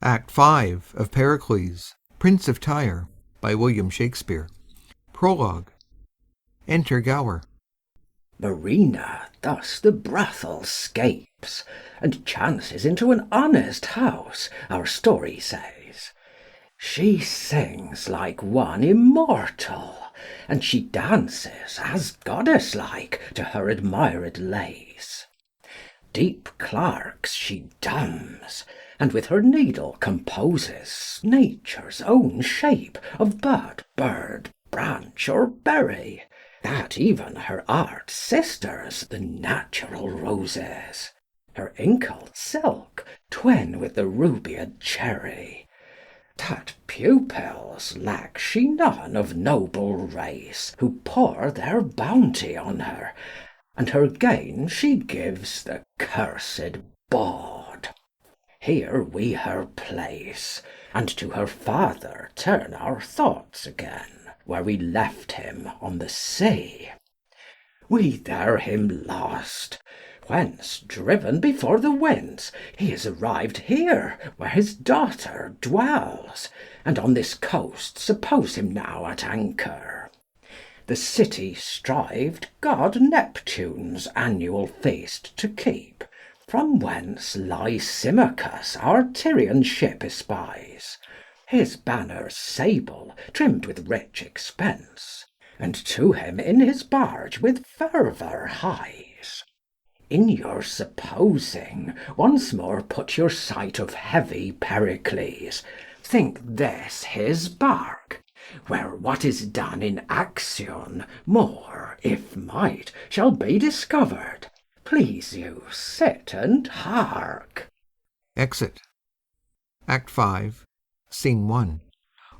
Act 5 of Pericles, Prince of Tyre, by William Shakespeare. Prologue. Enter Gower. Marina thus the brothel scapes, and chances into an honest house, our story says. She sings like one immortal, and she dances as goddess-like to her admired lays. Deep clerks she dumbs, and with her needle composes nature's own shape of bud, bird, branch, or berry, that even her art sisters the natural roses, her inkled silk twin with the rubied cherry. That pupils lack she none of noble race, who pour their bounty on her, and her gain she gives the cursed bawd. Here we her place, and to her father turn our thoughts again, where we left him on the sea. We there him lost, whence, driven before the winds, he is arrived here where his daughter dwells, and on this coast suppose him now at anchor. The city strived God Neptune's annual feast to keep, from whence Lysimachus our Tyrian ship espies, his banners sable, trimmed with rich expense, and to him in his barge with fervour hies. In your supposing, once more put your sight of heavy Pericles, think this his bark, where what is done in action more, if might, shall be discovered. Please you, sit and hark. Exit. Act 5, Scene 1.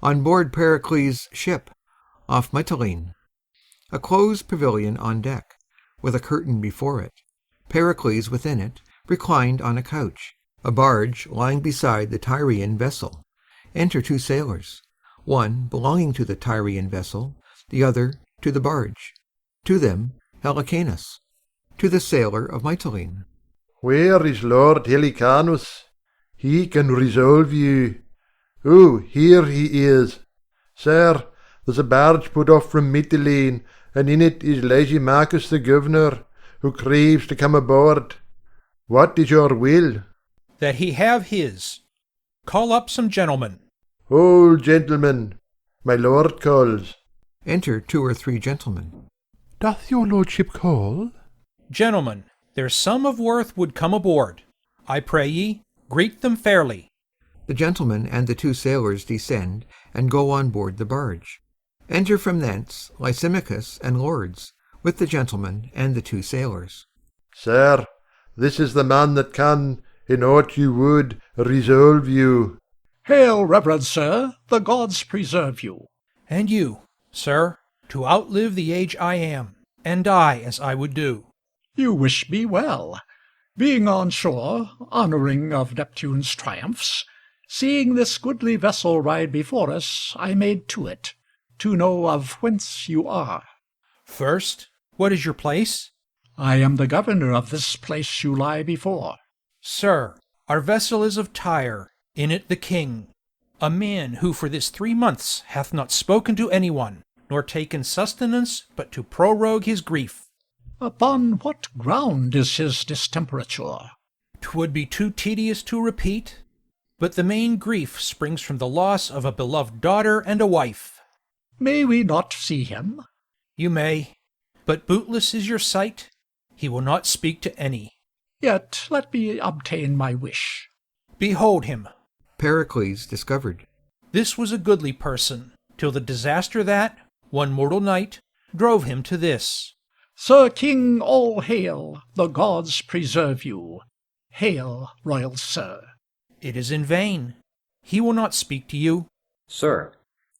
On board Pericles' ship, off Mytilene. A closed pavilion on deck, with a curtain before it. Pericles within it, reclined on a couch. A barge lying beside the Tyrian vessel. Enter two sailors, one belonging to the Tyrian vessel, the other to the barge. To them Helicanus. To the sailor of Mytilene. Where is Lord Helicanus? He can resolve you. Oh, here he is. Sir, there's a barge put off from Mytilene, and in it is Lysimachus the governor, who craves to come aboard. What is your will? That he have his. Call up some gentlemen. Hold, gentlemen, my lord calls. Enter 2 or 3 gentlemen. Doth your lordship call? Gentlemen, there's some of worth would come aboard. I pray ye, greet them fairly. The gentlemen and the 2 sailors descend and go on board the barge. Enter from thence Lysimachus and lords, with the gentlemen and the 2 sailors. Sir, this is the man that can, in aught you would, resolve you. Hail, reverend sir, the gods preserve you. And you, sir, to outlive the age I am, and die as I would do. You wish me well. Being on shore, honouring of Neptune's triumphs, seeing this goodly vessel ride before us, I made to it, to know of whence you are. First, what is your place? I am the governor of this place you lie before. Sir, our vessel is of Tyre, in it the king, a man who for this 3 months hath not spoken to any one, nor taken sustenance but to prorogue his grief. Upon what ground is his distemperature? 'Twould be too tedious to repeat, but the main grief springs from the loss of a beloved daughter and a wife. May we not see him? You may, but bootless is your sight. He will not speak to any. Yet let me obtain my wish. Behold him. Pericles discovered. This was a goodly person, till the disaster that, one mortal night, drove him to this. Sir King, all hail, the gods preserve you. Hail, royal sir. It is in vain. He will not speak to you. Sir,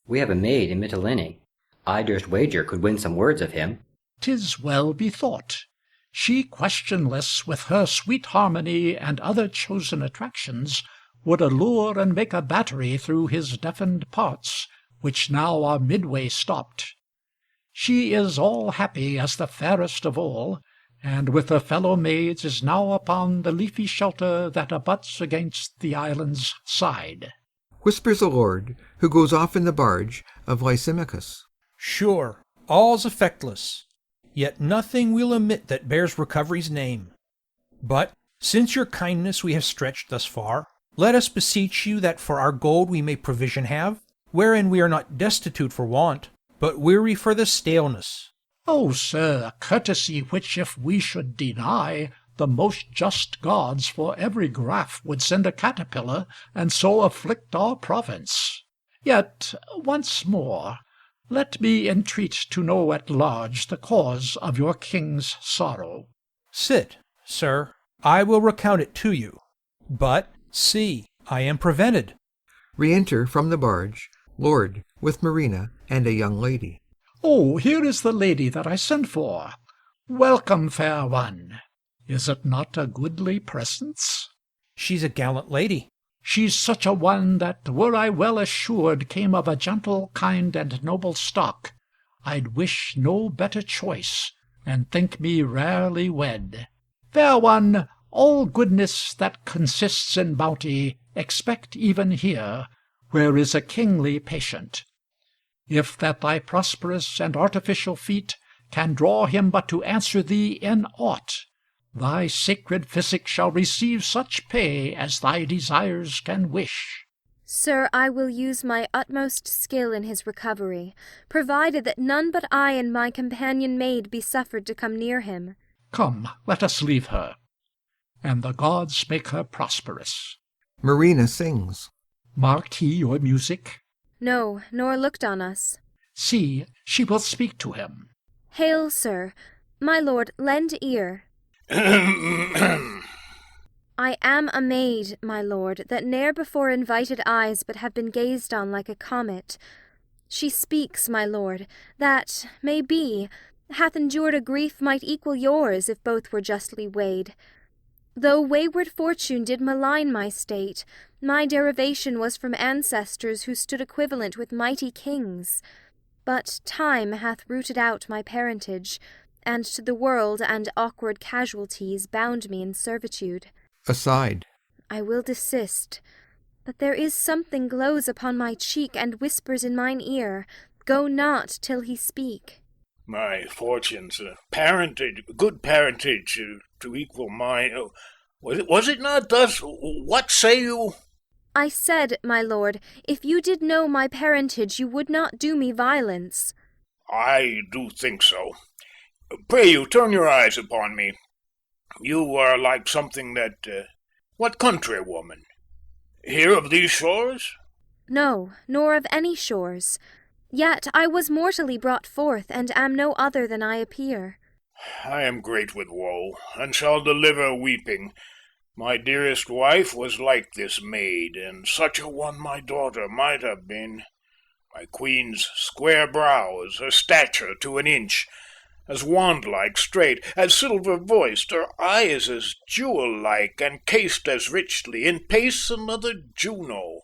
we have a maid in Mytilene. I durst wager could win some words of him. 'Tis well bethought. She questionless, with her sweet harmony and other chosen attractions, would allure and make a battery through his deafened parts, which now are midway stopped. She is all happy as the fairest of all, and with her fellow maids is now upon the leafy shelter that abuts against the island's side. Whispers the Lord, who goes off in the barge of Lysimachus. Sure, all's effectless, yet nothing we'll omit that bears recovery's name. But, since your kindness we have stretched thus far, let us beseech you that for our gold we may provision have, wherein we are not destitute for want, but weary for the staleness. O sir, courtesy which if we should deny, the most just gods for every graff would send a caterpillar, and so afflict our province. Yet, once more, let me entreat to know at large the cause of your king's sorrow. Sit, sir, I will recount it to you. But, see, I am prevented. Re-enter from the barge, Lord, with Marina and a young lady. Oh, here is the lady that I sent for. Welcome, fair one. Is it not a goodly presence? She's a gallant lady. She's such a one that, were I well assured came of a gentle, kind, and noble stock, I'd wish no better choice, and think me rarely wed. Fair one, all goodness that consists in bounty expect even here, where is a kingly patient. If that thy prosperous and artificial feet can draw him but to answer thee in aught, thy sacred physic shall receive such pay as thy desires can wish. Sir, I will use my utmost skill in his recovery, provided that none but I and my companion maid be suffered to come near him. Come, let us leave her, and the gods make her prosperous. Marina sings. Marked he your music? No, nor looked on us. See, she will speak to him. Hail, sir. My lord, lend ear. I am a maid, my lord, that ne'er before invited eyes but have been gazed on like a comet. She speaks, my lord, that, may be, hath endured a grief might equal yours if both were justly weighed. Though wayward fortune did malign my state, my derivation was from ancestors who stood equivalent with mighty kings. But time hath rooted out my parentage, and to the world and awkward casualties bound me in servitude. Aside. I will desist, but there is something glows upon my cheek and whispers in mine ear, go not till he speak. My fortunes, parentage, good parentage to equal mine. Was it not thus? What say you? I said, my lord, if you did know my parentage, you would not do me violence. I do think so. Pray you, turn your eyes upon me. You are like something that... what countrywoman? Here of these shores? No, nor of any shores. Yet I was mortally brought forth, and am no other than I appear. I am great with woe, and shall deliver weeping. My dearest wife was like this maid, and such a one my daughter might have been. My queen's square brows, her stature to an inch, as wand-like straight, as silver-voiced, her eyes as jewel-like, and cased as richly, in pace another Juno,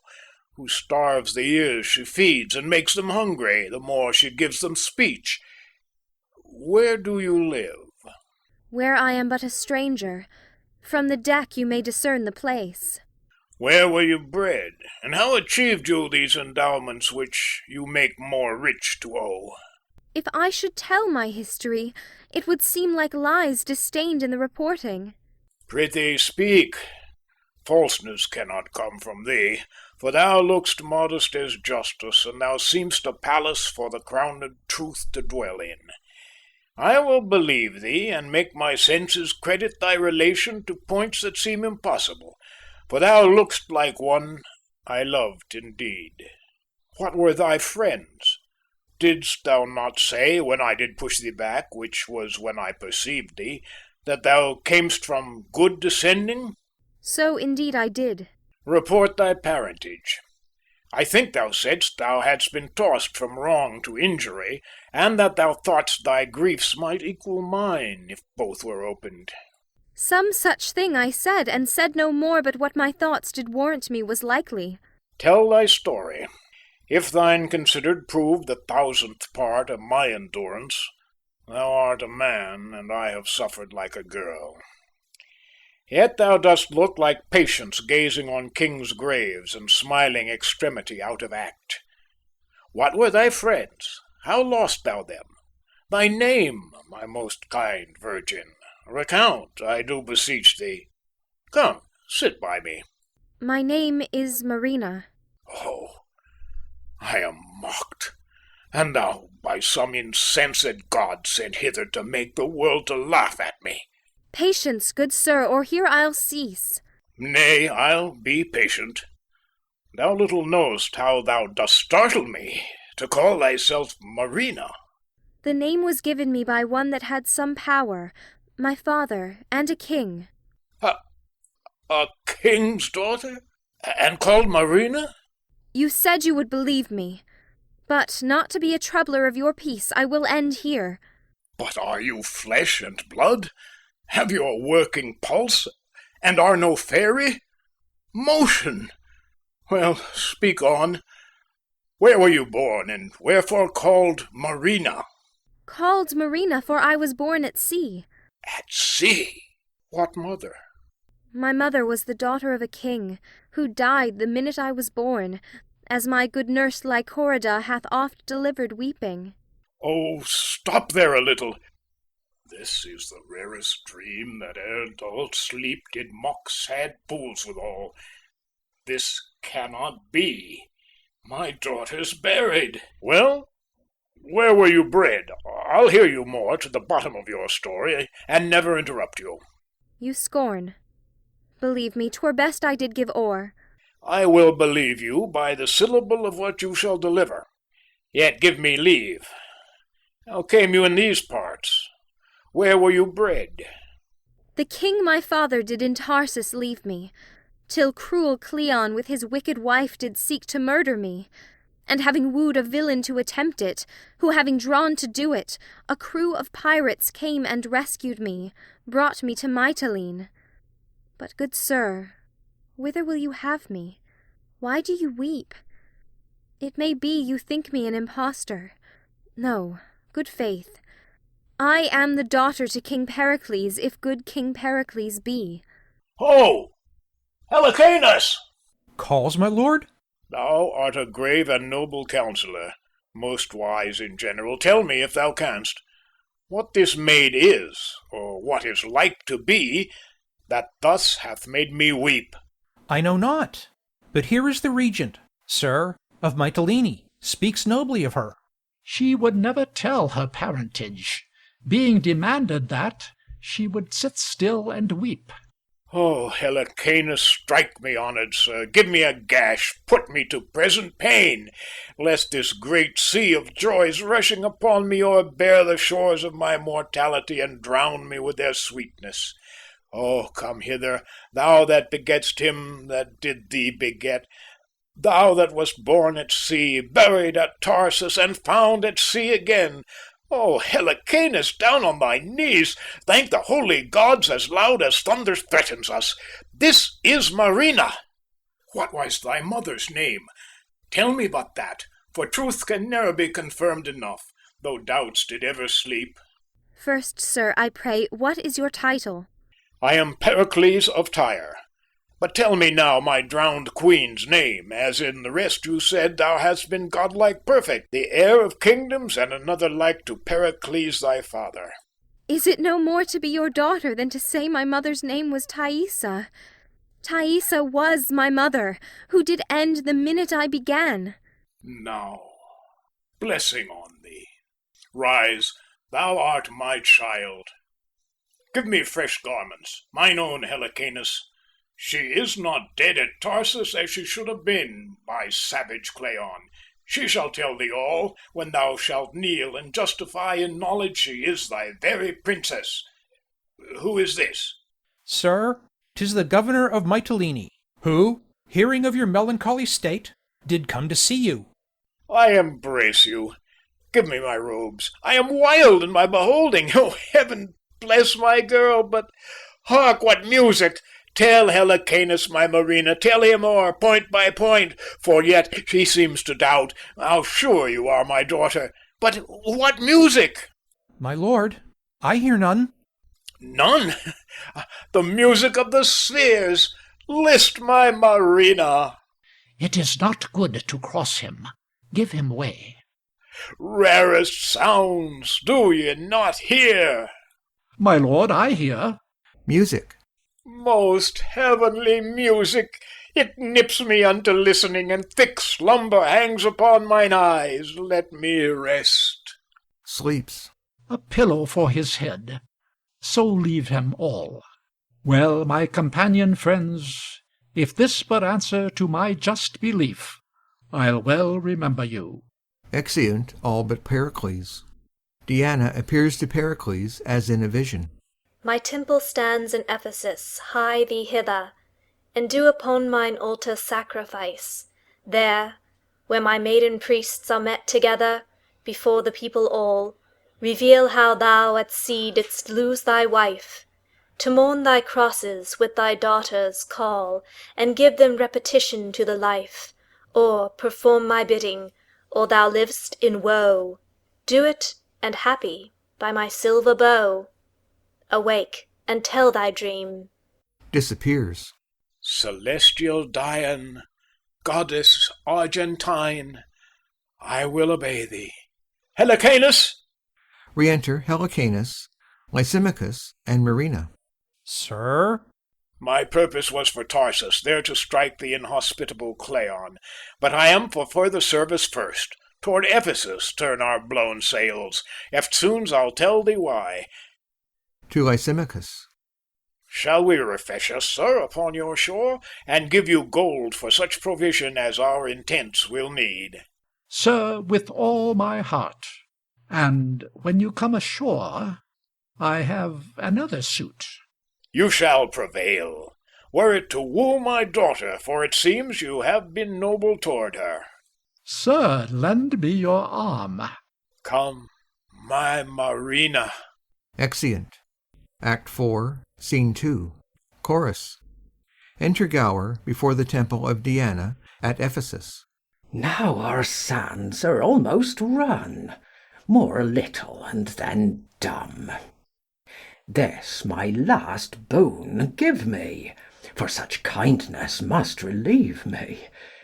who starves the ears she feeds, and makes them hungry, the more she gives them speech. Where do you live? Where I am but a stranger. From the deck you may discern the place. Where were you bred, and how achieved you these endowments which you make more rich to owe? If I should tell my history, it would seem like lies disdained in the reporting. Prithee speak. Falseness cannot come from thee, for thou look'st modest as justice, and thou seem'st a palace for the crowned truth to dwell in. I will believe thee, and make my senses credit thy relation to points that seem impossible, for thou look'st like one I loved indeed. What were thy friends? Didst thou not say, when I did push thee back, which was when I perceived thee, that thou camest from good descending? So indeed I did. Report thy parentage. I think thou saidst thou hadst been tossed from wrong to injury, and that thou thought'st thy griefs might equal mine, if both were opened. Some such thing I said, and said no more but what my thoughts did warrant me was likely. Tell thy story. If thine considered prove the thousandth part of my endurance, Thou art a man, and I have suffered like a girl. Yet thou dost look like Patience gazing on kings' graves, and smiling extremity out of act. What were thy friends? How lost thou them? Thy name, my most kind virgin, recount, I do beseech thee. Come, sit by me. My name is Marina. Oh, I am mocked, and thou by some insensate god sent hither to make the world to laugh at me. Patience, good sir, or here I'll cease. Nay, I'll be patient. Thou little know'st how thou dost startle me, to call thyself Marina. The name was given me by one that had some power, my father, and a king. A king's daughter? And called Marina? You said you would believe me. But not to be a troubler of your peace, I will end here. But are you flesh and blood? Have you a working pulse? And are no fairy? Motion! Well, speak on. Where were you born, and wherefore called Marina? Called Marina, for I was born at sea. At sea? What mother? My mother was the daughter of a king, who died the minute I was born, as my good nurse Lycorida hath oft delivered weeping. Oh, stop there a little. This is the rarest dream that ere dull sleep did mock sad fools withal. This cannot be. My daughter's buried. Well, where were you bred? I'll hear you more to the bottom of your story, and never interrupt you. You scorn. Believe me, 'twere best I did give o'er. I will believe you by the syllable of what you shall deliver. Yet give me leave. How came you in these parts? Where were you bred? The king my father did in Tarsus leave me, till cruel Cleon with his wicked wife did seek to murder me. And having wooed a villain to attempt it, who having drawn to do it, a crew of pirates came and rescued me, brought me to Mytilene. But, good sir, whither will you have me? Why do you weep? It may be you think me an impostor. No, good faith. I am the daughter to King Pericles, if good King Pericles be. Ho! Helicanus! Calls, my lord? Thou art a grave and noble counsellor, most wise in general. Tell me, if thou canst, what this maid is, or what is like to be, that thus hath made me weep. I know not. But here is the regent, sir, of Mytilene, speaks nobly of her. She would never tell her parentage. Being demanded that, she would sit still and weep. Oh, Helicanus, strike me, honoured sir, give me a gash, put me to present pain, lest this great sea of joys rushing upon me o'erbear the shores of my mortality, and drown me with their sweetness. Oh, come hither, thou that begetst him that did thee beget, thou that wast born at sea, buried at Tarsus, and found at sea again. Oh, Helicanus, down on thy knees, thank the holy gods as loud as thunder threatens us. This is Marina. What was thy mother's name? Tell me but that, for truth can ne'er be confirmed enough, though doubts did ever sleep. First, sir, I pray, what is your title? I am Pericles of Tyre. But tell me now my drowned queen's name, as in the rest you said thou hadst been godlike perfect, the heir of kingdoms, and another like to Pericles thy father. Is it no more to be your daughter than to say my mother's name was Thaisa? Thaisa was my mother, who did end the minute I began. Now, blessing on thee. Rise, thou art my child. Give me fresh garments, mine own Helicanus. She is not dead at Tarsus as she should have been, by savage Cleon. She shall tell thee all, when thou shalt kneel and justify in knowledge she is thy very princess. Who is this? Sir, 'tis the governor of Mytilene, who, hearing of your melancholy state, did come to see you. I embrace you. Give me my robes. I am wild in my beholding. Oh, heaven bless my girl, but hark, what music! Tell Helicanus, my Marina, tell him o'er, point by point, for yet she seems to doubt how sure you are my daughter. But what music? My lord, I hear none. None? The music of the spheres! List, my Marina! It is not good to cross him. Give him way. Rarest sounds, do ye not hear? My lord, I hear. Music. Most heavenly music! It nips me unto listening, and thick slumber hangs upon mine eyes. Let me rest. Sleeps. A pillow for his head. So leave him all. Well, my companion friends, if this but answer to my just belief, I'll well remember you. Exeunt all but Pericles. Diana appears to Pericles as in a vision. My temple stands in Ephesus, hie thee hither, and do upon mine altar sacrifice. There, where my maiden priests are met together, before the people all, reveal how thou at sea didst lose thy wife. To mourn thy crosses with thy daughters call, and give them repetition to the life, or perform my bidding, or thou liv'st in woe. Do it, and happy, by my silver bow. Awake, and tell thy dream. Disappears. Celestial Dian, goddess Argentine, I will obey thee. Helicanus! Re-enter Helicanus, Lysimachus, and Marina. Sir? My purpose was for Tarsus, there to strike the inhospitable Cleon. But I am for further service first. Toward Ephesus turn our blown sails. Eftsoons I'll tell thee why. To Lysimachus. Shall we refresh us, sir, upon your shore, and give you gold for such provision as our intents will need? Sir, with all my heart. And when you come ashore, I have another suit. You shall prevail. Were it to woo my daughter, for it seems you have been noble toward her. Sir, lend me your arm. Come, my Marina. Exeunt. Act 4, Scene 2. Chorus. Enter Gower before the temple of Diana at Ephesus. Now our sands are almost run, more little and then dumb. This my last boon give me, for such kindness must relieve me,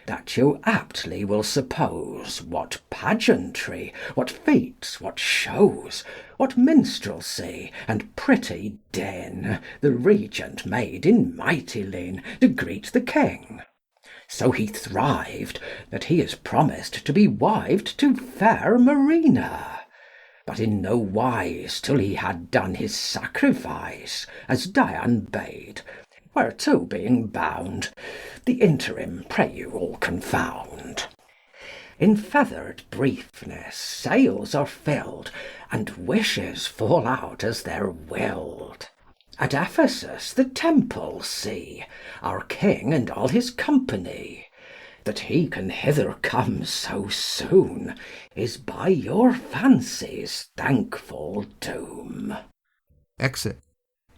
that you aptly will suppose what pageantry, what feats, what shows, what minstrelsy and pretty din the regent made in Mytilene to greet the king. So he thrived that he is promised to be wived to fair Marina, but in no wise till he had done his sacrifice, as Dian bade, whereto being bound, the interim pray you all confound. In feathered briefness sails are filled, and wishes fall out as they're willed. At Ephesus the temple see, our king and all his company. That he can hither come so soon is by your fancy's thankful doom. Exit.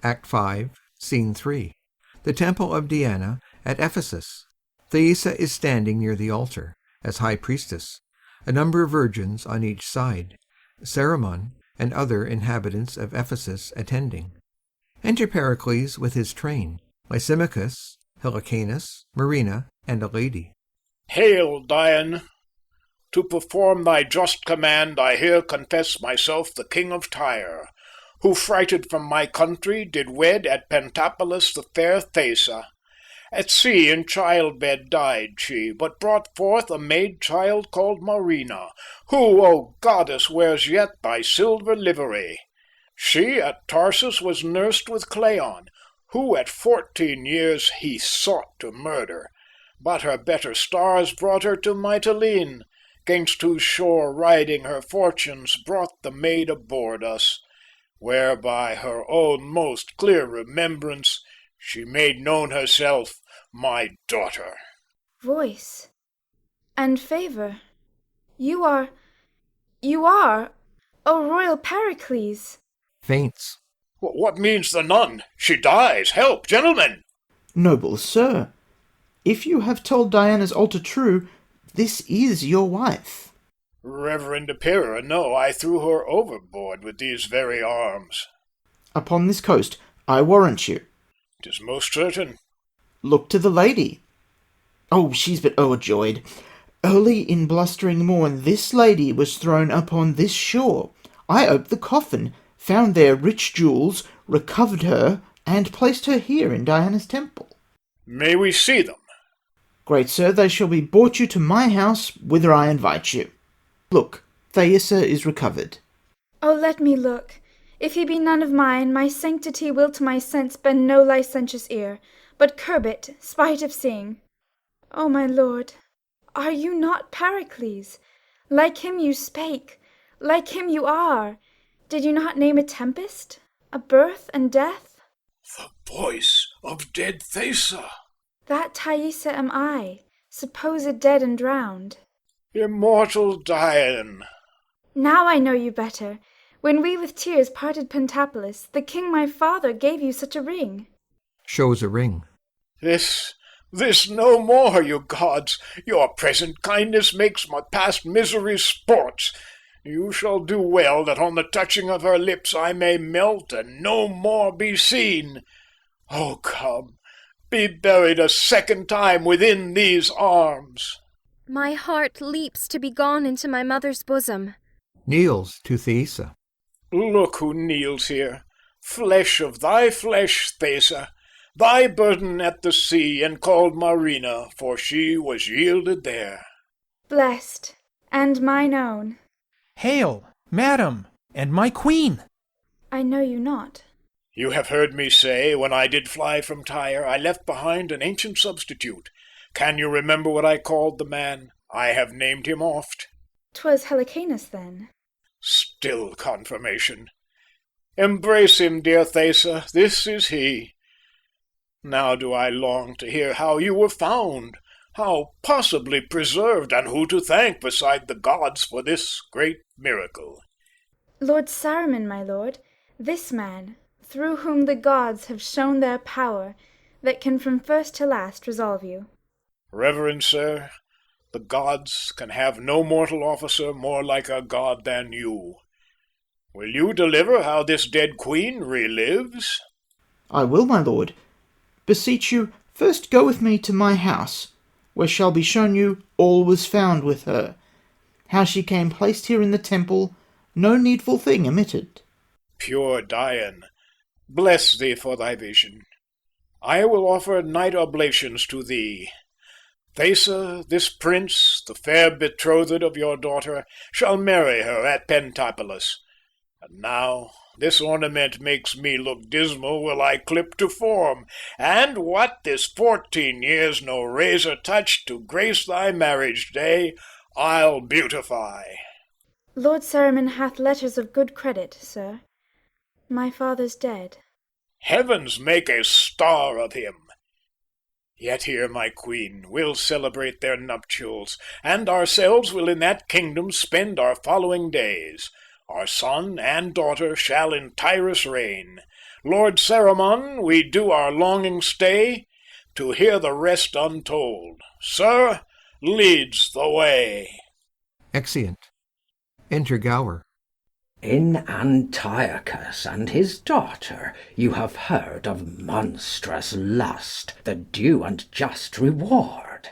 Act 5, Scene 3. The temple of Diana at Ephesus. Thaisa is standing near the altar, as high priestess, a number of virgins on each side, Saramon and other inhabitants of Ephesus attending. Enter Pericles with his train, Lysimachus, Helicanus, Marina, and a lady. Hail, Dian! To perform thy just command, I here confess myself the king of Tyre, who, frighted from my country, did wed at Pentapolis the fair Thaisa. At sea in childbed died she, but brought forth a maid child called Marina, who, O goddess, wears yet thy silver livery. She at Tarsus was nursed with Cleon, who at 14 years he sought to murder, but her better stars brought her to Mytilene, gainst whose shore riding her fortunes brought the maid aboard us, where by her own most clear remembrance she made known herself my daughter. Voice and favour, you are, O royal Pericles. Faints. What means the nun? She dies. Help, gentlemen! Noble sir, if you have told Diana's altar true, this is your wife. Reverend Apira, no, I threw her overboard with these very arms. Upon this coast, I warrant you. 'Tis most certain. Look to the lady. Oh, she's but overjoyed. Early in blustering morn, this lady was thrown upon this shore. I oped the coffin, found there rich jewels, recovered her, and placed her here in Diana's temple. May we see them? Great sir, they shall be brought you to my house, whither I invite you. Look, Thaisa is recovered. Oh, let me look. If he be none of mine, my sanctity will to my sense bend no licentious ear, but curb it, spite of seeing. O my lord, are you not Pericles? Like him you spake, like him you are. Did you not name a tempest, a birth and death? The voice of dead Thaisa. That Thaisa am I, supposed dead and drowned. Immortal Dian. Now I know you better. When we with tears parted Pentapolis, the king my father gave you such a ring. Shows a ring. This no more, you gods. Your present kindness makes my past misery sports. You shall do well that on the touching of her lips I may melt and no more be seen. Oh, come, be buried a second time within these arms. My heart leaps to be gone into my mother's bosom. Kneels to Thaisa. Look who kneels here, flesh of thy flesh, Thaisa, thy burden at the sea, and called Marina, for she was yielded there. Blessed, and mine own. Hail, madam, and my queen! I know you not. You have heard me say, when I did fly from Tyre, I left behind an ancient substitute. Can you remember what I called the man? I have named him oft. 'Twas Helicanus, then. Still confirmation. Embrace him, dear Thaisa, this is he. Now do I long to hear how you were found, how possibly preserved, and who to thank beside the gods for this great miracle. Lord Saruman, my lord, this man, through whom the gods have shown their power, that can from first to last resolve you. Reverend sir, the gods can have no mortal officer more like a god than you. Will you deliver how this dead queen relives? I will, my lord. Beseech you, first go with me to my house, where shall be shown you all was found with her, how she came placed here in the temple, no needful thing omitted. Pure Dian, bless thee for thy vision. I will offer night oblations to thee. Thaisa, this prince, the fair betrothed of your daughter, shall marry her at Pentapolis. And now this ornament makes me look dismal will I clip to form, and what this 14 years no razor touched to grace thy marriage day, I'll beautify. Lord Saruman hath letters of good credit, sir. My father's dead. Heavens make a star of him. Yet here, my queen, we'll celebrate their nuptials, and ourselves will in that kingdom spend our following days. Our son and daughter shall in Tyrus reign. Lord Saruman, we do our longing stay, to hear the rest untold. Sir, leads the way. Exeunt. Enter Gower. In Antiochus and his daughter you have heard of monstrous lust, the due and just reward.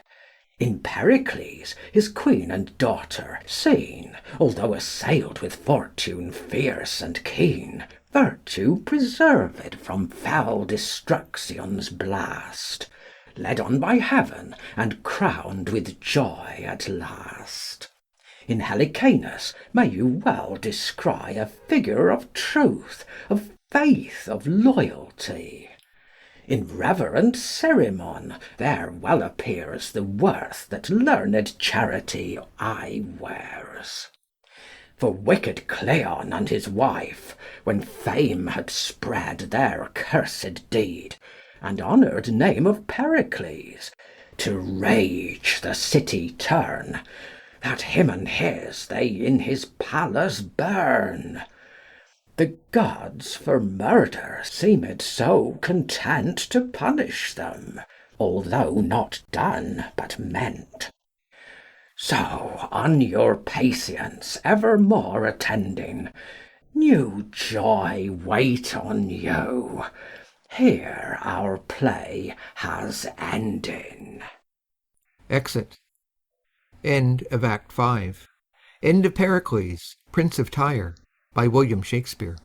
In Pericles, his queen and daughter, seen, although assailed with fortune fierce and keen, virtue preserved from foul destruction's blast, led on by heaven, and crowned with joy at last. In Helicanus may you well descry a figure of truth, of faith, of loyalty. In reverend Cerimon there well appears the worth that learned charity aye wears. For wicked Cleon and his wife, when fame had spread their cursed deed, and honoured name of Pericles, to rage the city turn, that him and his they in his palace burn. The gods for murder seemed so content to punish them, although not done but meant. So on your patience evermore attending, new joy wait on you. Here our play has ending. Exit. End of Act 5. End of Pericles, Prince of Tyre, by William Shakespeare.